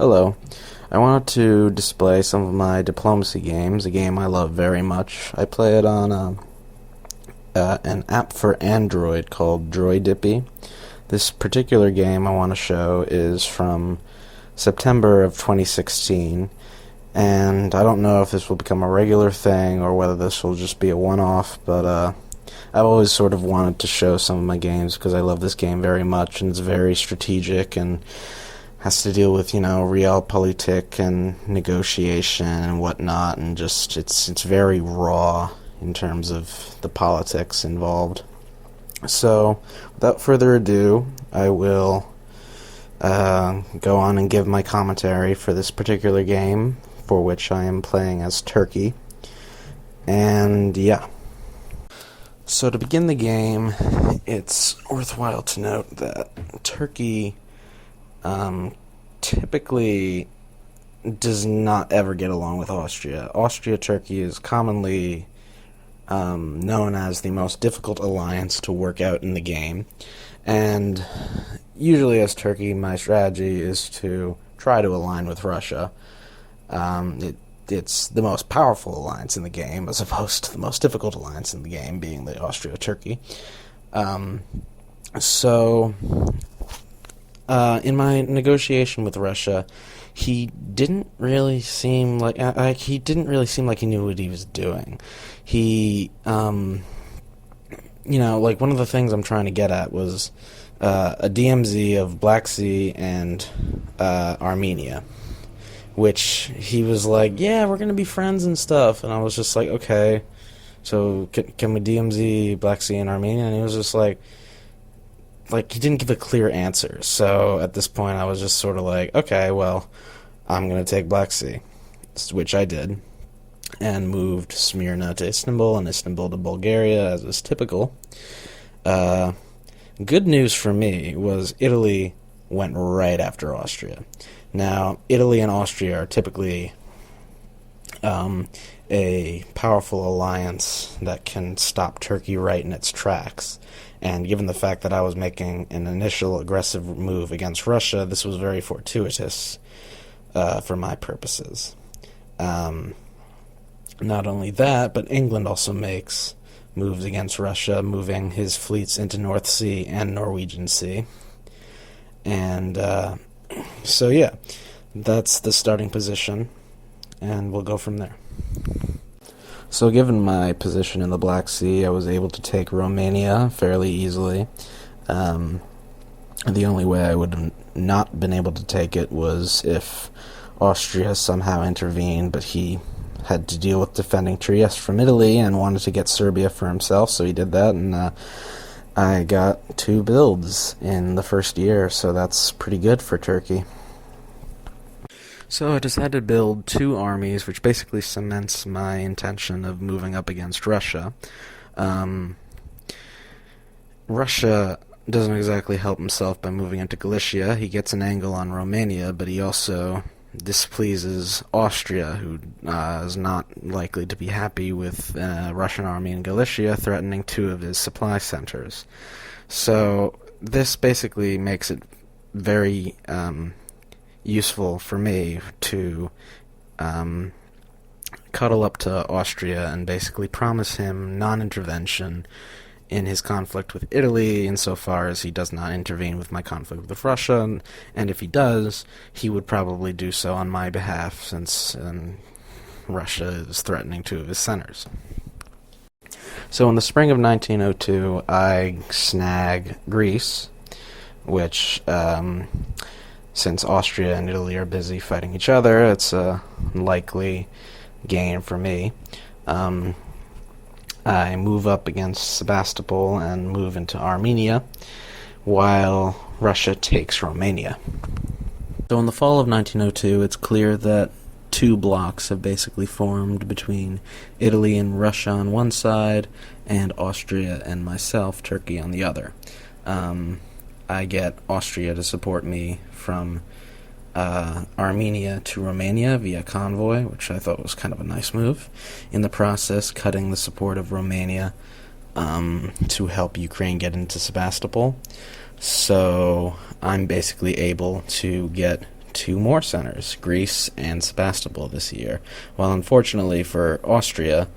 Hello. I wanted to display some of my diplomacy games, a game I love very much. I play it on an app for Android called Droidippy. This particular game I want to show is from September of 2016, and I don't know if this will become a regular thing or whether this will just be a one-off, but I've always sort of wanted to show some of my games because I love this game very much, and it's very strategic and has to deal with, realpolitik and negotiation and whatnot, and just it's very raw in terms of the politics involved. So, without further ado, I will go on and give my commentary for this particular game, for which I am playing as Turkey. And yeah. So to begin the game, it's worthwhile to note that Turkey typically does not ever get along with Austria. Austria-Turkey is commonly known as the most difficult alliance to work out in the game, and usually as Turkey, my strategy is to try to align with Russia. It's the most powerful alliance in the game, as opposed to the most difficult alliance in the game being the Austria-Turkey. In my negotiation with Russia, he didn't really seem like he knew what he was doing. He, one of the things I'm trying to get at was a DMZ of Black Sea and Armenia, which he was like, yeah, we're gonna be friends and stuff, and I was just like, okay, so can we DMZ Black Sea and Armenia? And he was just like he didn't give a clear answer. So at this point, I was just sort of like, okay, well, I'm going to take Black Sea, which I did, and moved Smyrna to Istanbul and Istanbul to Bulgaria, as is typical. Good news for me was Italy went right after Austria. Now, Italy and Austria are typically a powerful alliance that can stop Turkey right in its tracks. And given the fact that I was making an initial aggressive move against Russia, this was very fortuitous for my purposes. Not only that, but England also makes moves against Russia, moving his fleets into North Sea and Norwegian Sea. And so, yeah, that's the starting position, and we'll go from there. So given my position in the Black Sea, I was able to take Romania fairly easily. The only way I would have not been able to take it was if Austria somehow intervened, but he had to deal with defending Trieste from Italy and wanted to get Serbia for himself, so he did that, and I got 2 builds in the first year, so that's pretty good for Turkey. So I decided to build 2 armies, which basically cements my intention of moving up against Russia. Russia doesn't exactly help himself by moving into Galicia. He gets an angle on Romania, but he also displeases Austria, who is not likely to be happy with a Russian army in Galicia threatening 2 of his supply centers. So this basically makes it very useful for me to cuddle up to Austria and basically promise him non-intervention in his conflict with Italy insofar as he does not intervene with my conflict with Russia, and if he does, he would probably do so on my behalf, since Russia is threatening 2 of his centers. So in the spring of 1902, I snag Greece, which since Austria and Italy are busy fighting each other, it's a likely gain for me. I move up against Sebastopol and move into Armenia, while Russia takes Romania. So in the fall of 1902, it's clear that 2 blocks have basically formed between Italy and Russia on one side, and Austria and myself, Turkey, on the other. I get Austria to support me from Armenia to Romania via convoy, which I thought was kind of a nice move. In the process, cutting the support of Romania to help Ukraine get into Sebastopol. So I'm basically able to get two more centers, Greece and Sebastopol, this year. While unfortunately for Austria,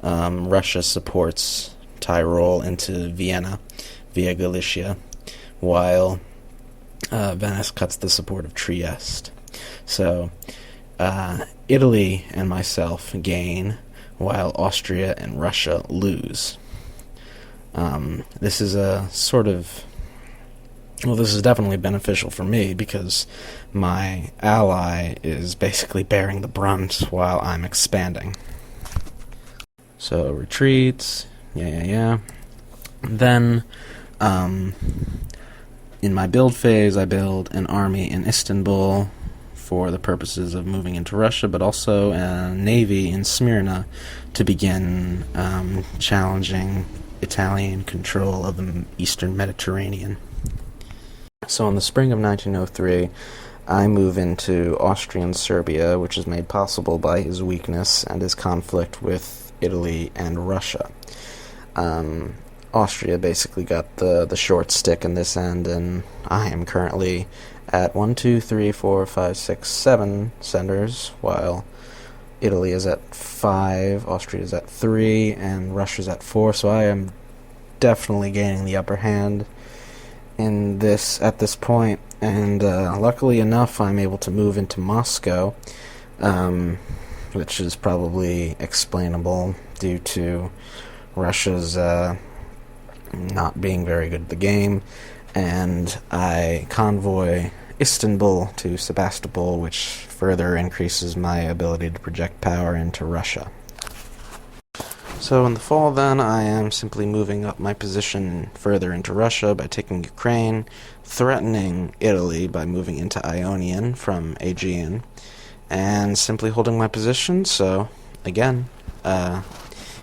Russia supports Tyrol into Vienna via Galicia, while Venice cuts the support of Trieste. So Italy and myself gain, while Austria and Russia lose. This is a sort of... Well, this is definitely beneficial for me because my ally is basically bearing the brunt while I'm expanding. So, retreats, yeah. Then, in my build phase, I build an army in Istanbul for the purposes of moving into Russia, but also a navy in Smyrna to begin challenging Italian control of the eastern Mediterranean. So in the spring of 1903, I move into Austrian Serbia, which is made possible by his weakness and his conflict with Italy and Russia. Austria basically got the short stick in this end, and I am currently at 7 centers, while Italy is at 5, Austria is at 3, and Russia's at 4, so I am definitely gaining the upper hand at this point, and luckily enough, I'm able to move into Moscow, which is probably explainable due to Russia's not being very good at the game, and I convoy Istanbul to Sebastopol, which further increases my ability to project power into Russia. So in the fall then, I am simply moving up my position further into Russia by taking Ukraine, threatening Italy by moving into Ionian from Aegean, and simply holding my position. So, again,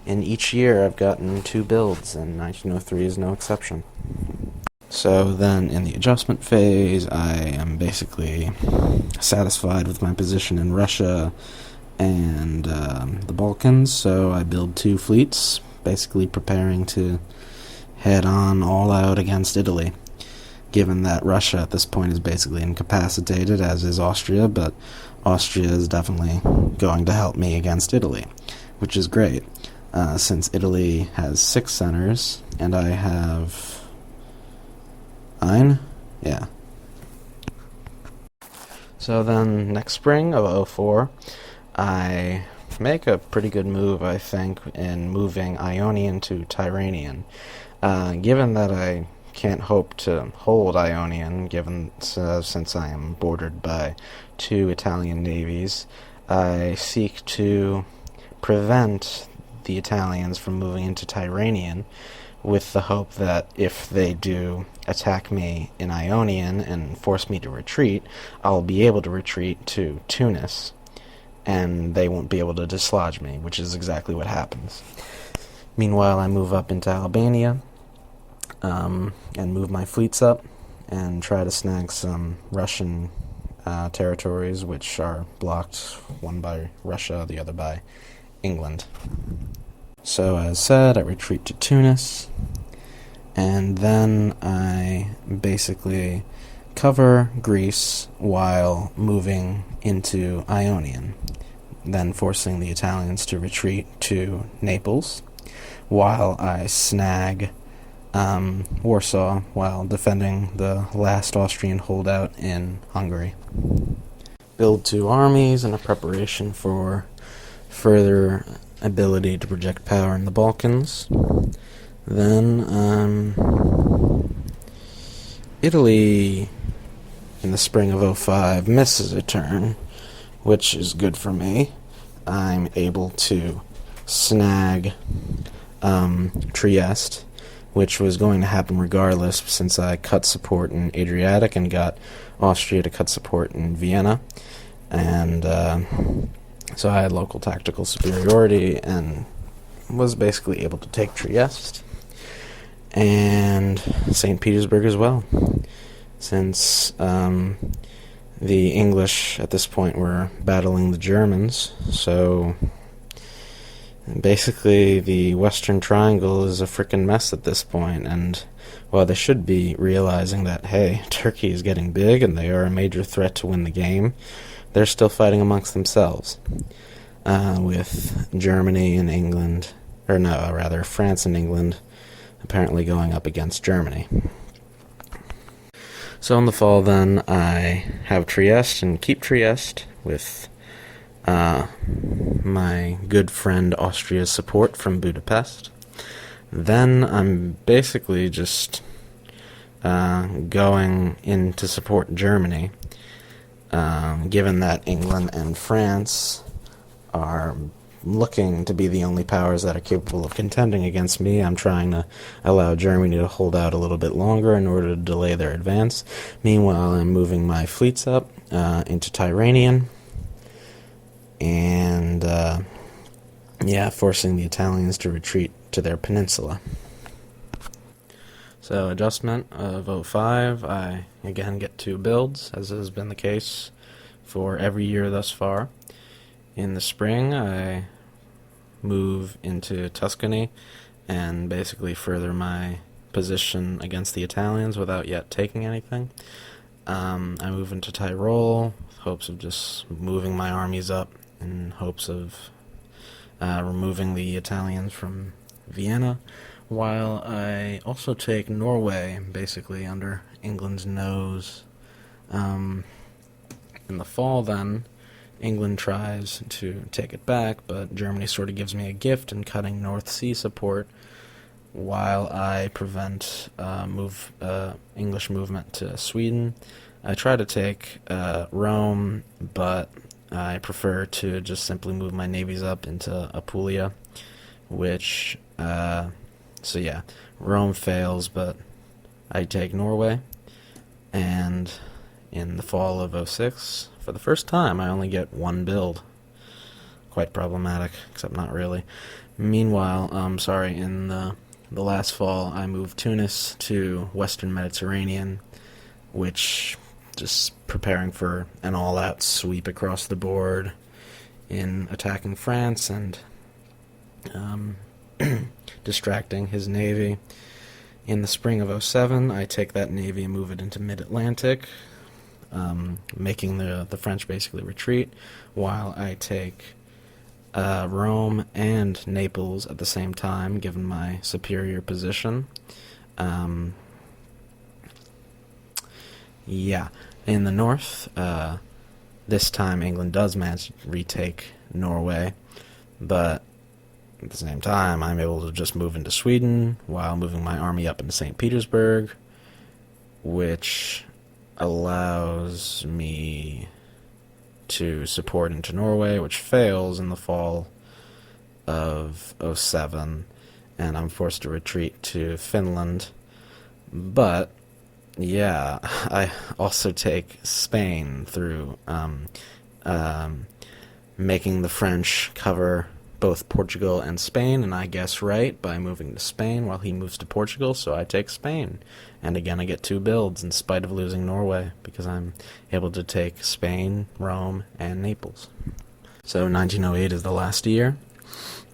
in each year I've gotten 2 builds, and 1903 is no exception. So then in the adjustment phase, I am basically satisfied with my position in Russia and the Balkans, so I build 2 fleets, basically preparing to head on all out against Italy, given that Russia at this point is basically incapacitated, as is Austria, but Austria is definitely going to help me against Italy, which is great, since Italy has 6 centers, and I have 9? Yeah. So then, next spring of 2004, I make a pretty good move, I think, in moving Ionian to Tyrrhenian. Given that I can't hope to hold Ionian, since I am bordered by 2 Italian navies, I seek to prevent the Italians from moving into Tyrrhenian, with the hope that if they do attack me in Ionian and force me to retreat, I'll be able to retreat to Tunis, and they won't be able to dislodge me, which is exactly what happens. Meanwhile, I move up into Albania, and move my fleets up, and try to snag some Russian territories, which are blocked, one by Russia, the other by England. So, as said, I retreat to Tunis, and then I basically cover Greece while moving into Ionian, then forcing the Italians to retreat to Naples, while I snag Warsaw while defending the last Austrian holdout in Hungary. Build 2 armies in a preparation for further ability to project power in the Balkans. Then, Italy, in the spring of 2005, misses a turn, which is good for me. I'm able to snag Trieste, which was going to happen regardless, since I cut support in Adriatic and got Austria to cut support in Vienna. And so I had local tactical superiority and was basically able to take Trieste and St. Petersburg as well, since the English at this point were battling the Germans, so Basically, the Western Triangle is a frickin' mess at this point, and well, they should be realizing that, hey, Turkey is getting big and they are a major threat to win the game. They're still fighting amongst themselves, with Germany and England, or no, rather France and England apparently going up against Germany. So in the fall, then, I have Trieste and keep Trieste with my good friend Austria's support from Budapest. Then I'm basically just going in to support Germany, given that England and France are looking to be the only powers that are capable of contending against me. I'm trying to allow Germany to hold out a little bit longer in order to delay their advance. Meanwhile, I'm moving my fleets up into Tyrrhenian, and forcing the Italians to retreat to their peninsula. So, adjustment of 05, I again get 2 builds, as has been the case for every year thus far. In the spring, I move into Tuscany and basically further my position against the Italians without yet taking anything. I move into Tyrol with hopes of just moving my armies up in hopes of removing the Italians from Vienna, while I also take Norway, basically under England's nose. In the fall, then, England tries to take it back, but Germany sort of gives me a gift in cutting North Sea support, while I prevent English movement to Sweden. I try to take Rome, but I prefer to just simply move my navies up into Apulia, which, Rome fails, but I take Norway, and in the fall of 06, for the first time, I only get 1 build. Quite problematic, except not really. Meanwhile, in the last fall, I moved Tunis to Western Mediterranean, which just preparing for an all-out sweep across the board in attacking France and distracting his navy. In the spring of 07, I take that navy and move it into mid-Atlantic, making the French basically retreat, while I take Rome and Naples at the same time, given my superior position. In the north, this time England does manage to retake Norway, but at the same time I'm able to just move into Sweden while moving my army up into St. Petersburg, which allows me to support into Norway, which fails in the fall of 07, and I'm forced to retreat to Finland. But I also take Spain through making the French cover both Portugal and Spain, and I guess right by moving to Spain while he moves to Portugal, so I take Spain. And again, I get 2 builds in spite of losing Norway, because I'm able to take Spain, Rome, and Naples. So 1908 is the last year.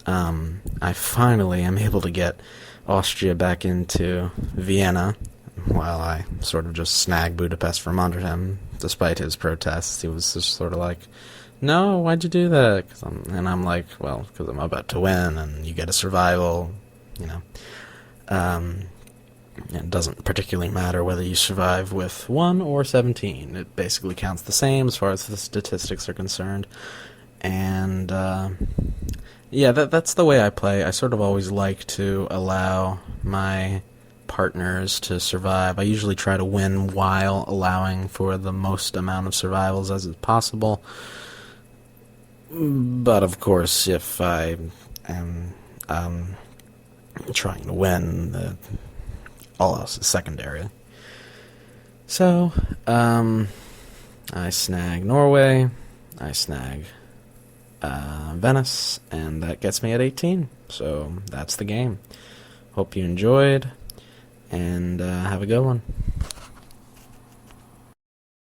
I finally am able to get Austria back into Vienna, while I sort of just snag Budapest from under him, despite his protests. He was just sort of like, no, why'd you do that? I'm like, well, because I'm about to win, and you get a survival, It doesn't particularly matter whether you survive with 1 or 17. It basically counts the same as far as the statistics are concerned. And, that's the way I play. I sort of always like to allow my partners to survive. I usually try to win while allowing for the most amount of survivals as is possible. But, of course, if I am trying to win, all else is secondary. So, I snag Norway, I snag Venice, and that gets me at 18. So, that's the game. Hope you enjoyed, and have a good one.